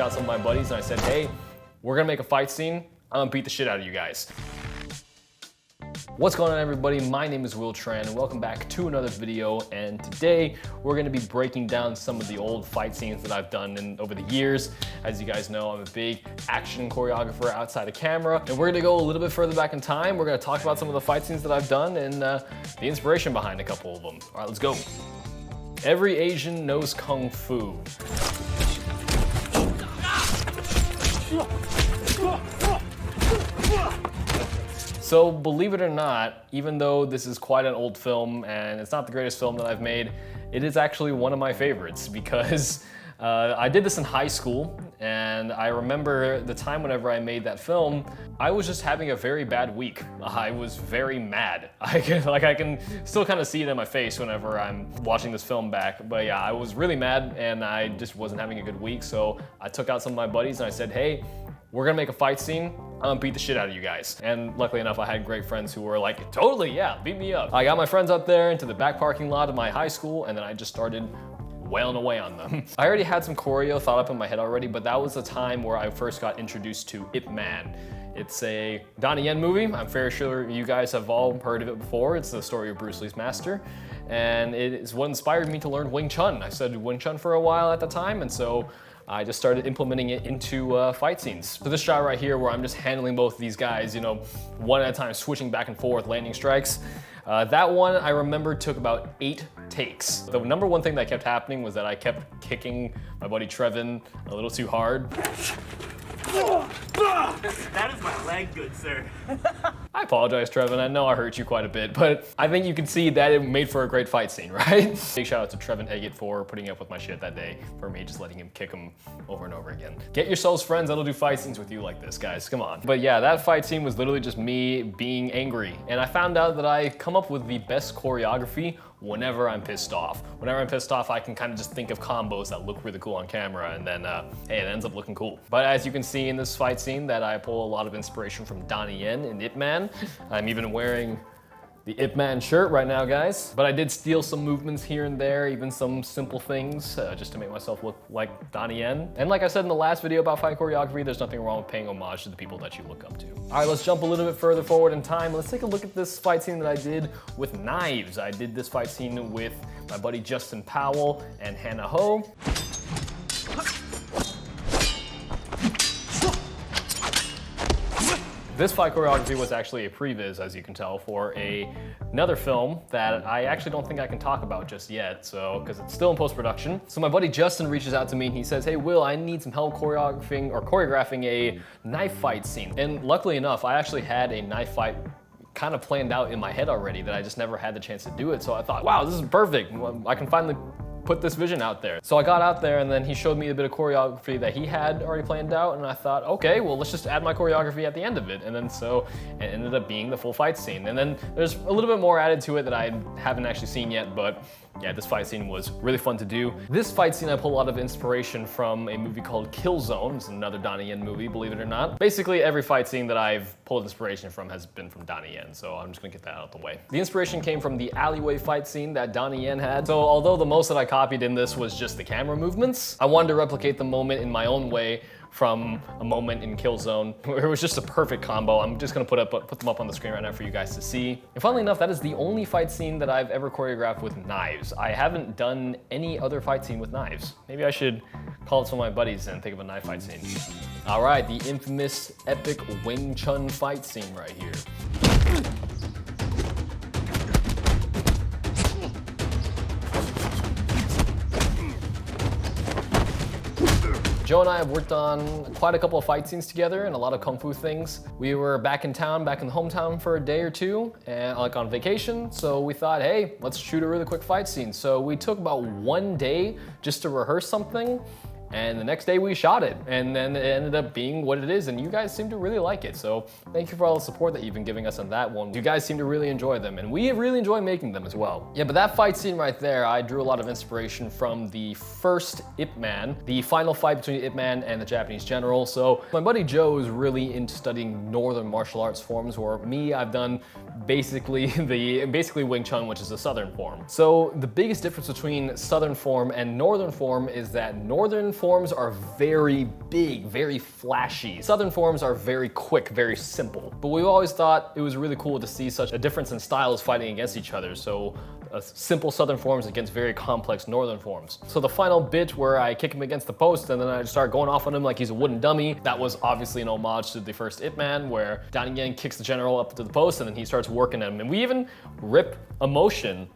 out some of my buddies and I said, hey, we're gonna make a fight scene. I'm gonna beat the shit out of you guys. What's going on, everybody? My name is Will Tran and welcome back to another video. And today we're gonna be breaking down some of the old fight scenes that I've done over the years. As you guys know, I'm a big action choreographer outside of camera, and we're gonna go a little bit further back in time. We're gonna talk about some of the fight scenes that I've done and the inspiration behind a couple of them. All right, let's go. Every Asian knows Kung Fu. So believe it or not, even though this is quite an old film and it's not the greatest film that I've made, it is actually one of my favorites because I did this in high school, and I remember the time whenever I made that film, I was just having a very bad week. I was very mad. I can still kind of see it in my face whenever I'm watching this film back. But yeah, I was really mad and I just wasn't having a good week. So I took out some of my buddies and I said, hey, we're gonna make a fight scene. I'm gonna beat the shit out of you guys. And luckily enough, I had great friends who were like, totally, yeah, beat me up. I got my friends up there into the back parking lot of my high school, and then I just started wailing away on them. I already had some choreo thought up in my head already, but that was the time where I first got introduced to Ip Man. It's a Donnie Yen movie. I'm very sure you guys have all heard of it before. It's the story of Bruce Lee's master. And it is what inspired me to learn Wing Chun. I studied Wing Chun for a while at the time, and so I just started implementing it into fight scenes. So this shot right here where I'm just handling both of these guys, you know, one at a time, switching back and forth, landing strikes. That one I remember took about 8 takes. The number one thing that kept happening was that I kept kicking my buddy Trevin a little too hard. That is my leg, good sir. I apologize, Trevin. I know I hurt you quite a bit, but I think you can see that it made for a great fight scene, right? Big shout out to Trevin Eggett for putting up with my shit that day, for me just letting him kick him over and over again. Get yourselves friends that'll do fight scenes with you like this, guys. Come on. But yeah, that fight scene was literally just me being angry. And I found out that I come up with the best choreography whenever I'm pissed off. Whenever I'm pissed off, I can kind of just think of combos that look really cool on camera, and then, hey, it ends up looking cool. But as you can see in this fight scene, that I pull a lot of inspiration from Donnie Yen and Ip Man. I'm even wearing the Ip Man shirt right now, guys. But I did steal some movements here and there, even some simple things, just to make myself look like Donnie Yen. And like I said in the last video about fight choreography, there's nothing wrong with paying homage to the people that you look up to. All right, let's jump a little bit further forward in time. Let's take a look at this fight scene that I did with knives. I did this fight scene with my buddy Justin Powell and Hannah Ho. This fight choreography was actually a previs, as you can tell, for another film that I actually don't think I can talk about just yet, so, because it's still in post-production. So my buddy Justin reaches out to me and he says, hey Will, I need some help choreographing a knife fight scene. And luckily enough, I actually had a knife fight kind of planned out in my head already that I just never had the chance to do it. So I thought, wow, this is perfect. I can finally put this vision out there. So I got out there and then he showed me a bit of choreography that he had already planned out, and I thought, okay, well, let's just add my choreography at the end of it. And then so it ended up being the full fight scene. And then there's a little bit more added to it that I haven't actually seen yet, but yeah, this fight scene was really fun to do. This fight scene, I pull a lot of inspiration from a movie called Kill Zone. It's another Donnie Yen movie, believe it or not. Basically, every fight scene that I've pulled inspiration from has been from Donnie Yen, so I'm just gonna get that out of the way. The inspiration came from the alleyway fight scene that Donnie Yen had. So although the most that I copied in this was just the camera movements, I wanted to replicate the moment in my own way from a moment in Killzone where it was just a perfect combo. I'm just gonna put them up on the screen right now for you guys to see. And funnily enough, that is the only fight scene that I've ever choreographed with knives. I haven't done any other fight scene with knives. Maybe I should call up some of my buddies and think of a knife fight scene. All right, the infamous epic Wing Chun fight scene right here. Joe and I have worked on quite a couple of fight scenes together and a lot of kung fu things. We were back in town, back in the hometown for a day or two, and like on vacation. So we thought, hey, let's shoot a really quick fight scene. So we took about 1 day just to rehearse something. And the next day we shot it, and then it ended up being what it is, and you guys seem to really like it. So thank you for all the support that you've been giving us on that one. You guys seem to really enjoy them, and we really enjoy making them as well. Yeah, but that fight scene right there, I drew a lot of inspiration from the first Ip Man, the final fight between Ip Man and the Japanese general. So my buddy Joe is really into studying northern martial arts forms, where me, I've done basically Wing Chun, which is a southern form. So the biggest difference between southern form and northern form is that northern forms are very big, very flashy. Southern forms are very quick, very simple. But we always thought it was really cool to see such a difference in styles fighting against each other. So simple Southern forms against very complex Northern forms. So the final bit where I kick him against the post and then I start going off on him like he's a wooden dummy, that was obviously an homage to the first Ip Man, where Donnie Yen kicks the general up to the post and then he starts working at him. And we even rip emotion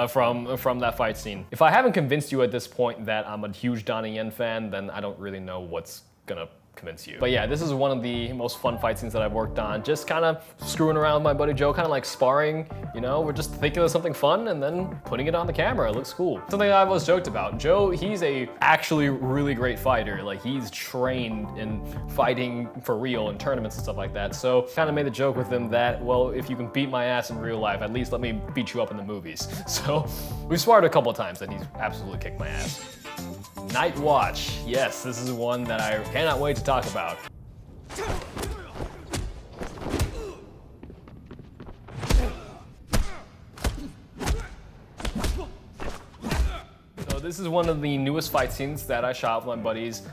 from that fight scene. If I haven't convinced you at this point that I'm a huge Donnie Yen fan, then I don't really know what's gonna convince you. But yeah, this is one of the most fun fight scenes that I've worked on. Just kind of screwing around with my buddy Joe, kind of like sparring, you know, we're just thinking of something fun and then putting it on the camera. It looks cool. Something I've always joked about. Joe, he's a actually really great fighter. Like, he's trained in fighting for real in tournaments and stuff like that. So kind of made the joke with him that, well, if you can beat my ass in real life, at least let me beat you up in the movies. So we've sparred a couple of times and he's absolutely kicked my ass. Night Watch. Yes, this is one that I cannot wait to talk about. So this is one of the newest fight scenes that I shot with my buddies,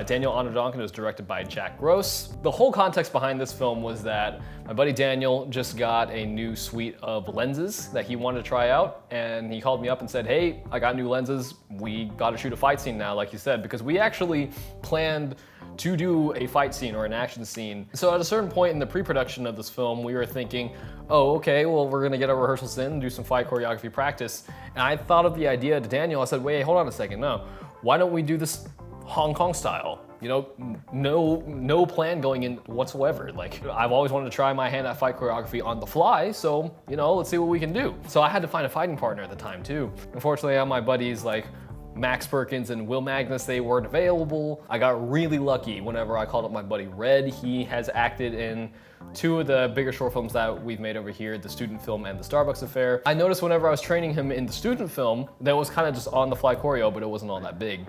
Daniel Onodonk, and it was directed by Jack Gross. The whole context behind this film was that my buddy Daniel just got a new suite of lenses that he wanted to try out, and he called me up and said, hey, I got new lenses, we gotta shoot a fight scene now, like you said, because we actually planned to do a fight scene or an action scene. So at a certain point in the pre-production of this film, we were thinking, oh, okay, well, we're gonna get our rehearsals in, do some fight choreography practice. And I thought of the idea to Daniel, I said, wait, hold on a second, no. Why don't we do this Hong Kong style? You know, no plan going in whatsoever. Like, I've always wanted to try my hand at fight choreography on the fly, so, you know, let's see what we can do. So I had to find a fighting partner at the time too. Unfortunately, all my buddies like Max Perkins and Will Magnus, they weren't available. I got really lucky whenever I called up my buddy Red. He has acted in two of the bigger short films that we've made over here, the student film and the Starbucks Affair. I noticed whenever I was training him in the student film, that was kind of just on the fly choreo, but it wasn't all that big.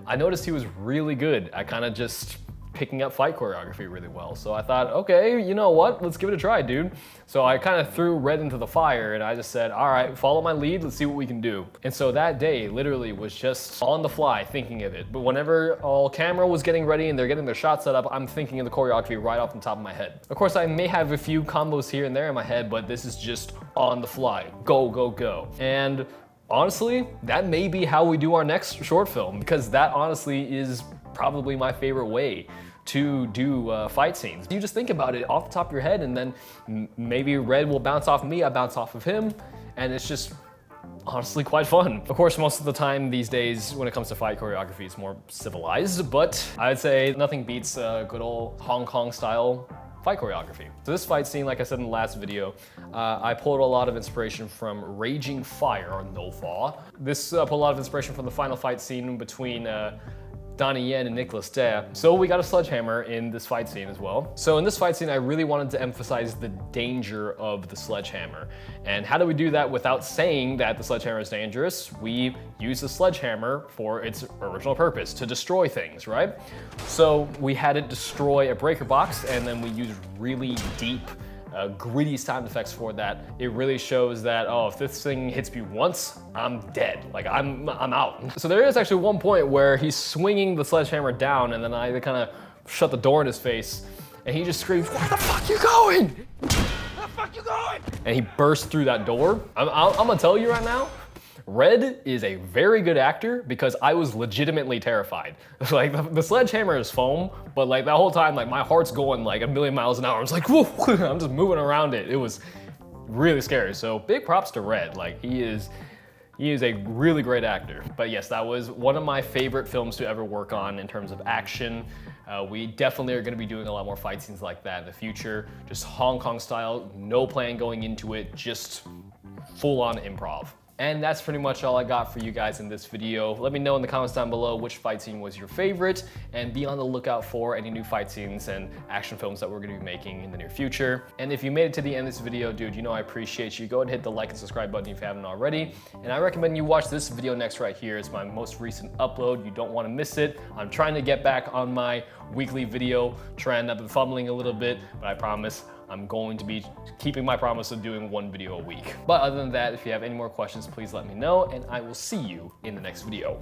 I noticed he was really good at kind of just picking up fight choreography really well. So I thought, okay, you know what? Let's give it a try, dude. So I kind of threw Red into the fire and I just said, all right, follow my lead, let's see what we can do. And so that day literally was just on the fly thinking of it. But whenever all camera was getting ready and they're getting their shots set up, I'm thinking of the choreography right off the top of my head. Of course, I may have a few combos here and there in my head, but this is just on the fly. Go, go, go. And honestly, that may be how we do our next short film, because that honestly is probably my favorite way to do fight scenes. You just think about it off the top of your head, and then maybe Red will bounce off me, I bounce off of him, and it's just honestly quite fun. Of course, most of the time these days when it comes to fight choreography, it's more civilized, but I'd say nothing beats good old Hong Kong style fight choreography. So this fight scene, like I said in the last video, I pulled a lot of inspiration from Raging Fire or No Fa. This pulled a lot of inspiration from the final fight scene between Donnie Yen and Nicholas Dea. So we got a sledgehammer in this fight scene as well. So in this fight scene, I really wanted to emphasize the danger of the sledgehammer. And how do we do that without saying that the sledgehammer is dangerous? We use the sledgehammer for its original purpose, to destroy things, right? So we had it destroy a breaker box, and then we used really deep, gritty sound effects for that. It really shows that, oh, if this thing hits me once, I'm dead. Like, I'm out. So there is actually one point where he's swinging the sledgehammer down, and then I kind of shut the door in his face, and he just screams, "Where the fuck you going? Where the fuck you going?" And he bursts through that door. I'm gonna tell you right now, Red is a very good actor, because I was legitimately terrified. Like, the sledgehammer is foam, but like that whole time, like my heart's going like a million miles an hour. I was like, whoa, I'm just moving around it. It was really scary. So big props to Red. Like, he is a really great actor. But yes, that was one of my favorite films to ever work on in terms of action. We definitely are gonna be doing a lot more fight scenes like that in the future. Just Hong Kong style, no plan going into it, just full on improv. And that's pretty much all I got for you guys in this video. Let me know in the comments down below which fight scene was your favorite, and be on the lookout for any new fight scenes and action films that we're gonna be making in the near future. And if you made it to the end of this video, dude, you know I appreciate you. Go ahead and hit the like and subscribe button if you haven't already. And I recommend you watch this video next right here. It's my most recent upload. You don't wanna miss it. I'm trying to get back on my weekly video trend. I've been fumbling a little bit, but I promise I'm going to be keeping my promise of doing one video a week. But other than that, if you have any more questions, please let me know, and I will see you in the next video.